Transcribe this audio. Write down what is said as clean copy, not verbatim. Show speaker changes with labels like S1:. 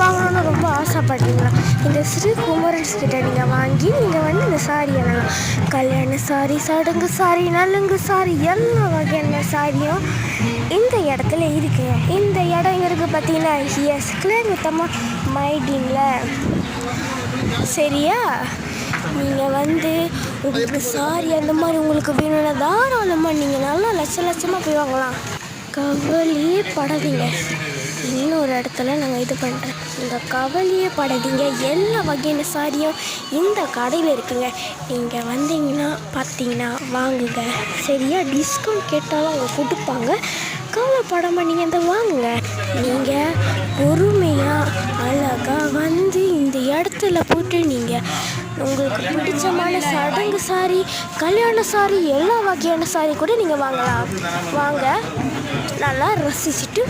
S1: வாங்கணும்னு ரொம்ப ஆசைப்படுறீங்களா? இந்த ஸ்ரீ குமரன்ஸ் கிட்ட நீங்கள் வாங்கி நீங்கள் வந்து இந்த சாரி எண்ணலாம். கல்யாண சாரி, சடங்கு சாரி, நலுங்கு சாரி, எல்லா வகையான சாரியும் இந்த இடத்துல இருக்குங்க. இந்த இடம் இருக்குது பார்த்தீங்கன்னா கிளியர் வித்தமாக மைடிங்கில். சரியா? நீங்கள் வந்து உங்களுக்கு சாரி அந்த மாதிரி உங்களுக்கு வேணும்னா தாராளமாக நீங்கள் நல்லா லட்சமாக போய் வாங்கலாம். கவலையே படாதீங்க. இன்னொரு இடத்துல நாங்கள் இது பண்ணுறேன். இந்த கவலையே படாதீங்க. எல்லா வகையான சாரியும் இந்த கடையில் இருக்குங்க. நீங்கள் வந்தீங்கன்னா பார்த்தீங்கன்னா வாங்குங்க. சரியா? டிஸ்கவுண்ட் கேட்டாலும் அவங்க கொடுப்பாங்க. கவலைப்படாமல் நீங்கள் இந்த வாங்குங்க. நீங்கள் பொறுமையாக அழகாக வந்து இந்த இடத்துல போட்டு நீங்கள் உங்களுக்கு பிடிச்சமான சடங்கு சாரி, கல்யாண சாரி, எல்லா வகையான சாரி கூட நீங்கள் வாங்கலாம். வாங்க, நல்லா ரசிச்சுட்டு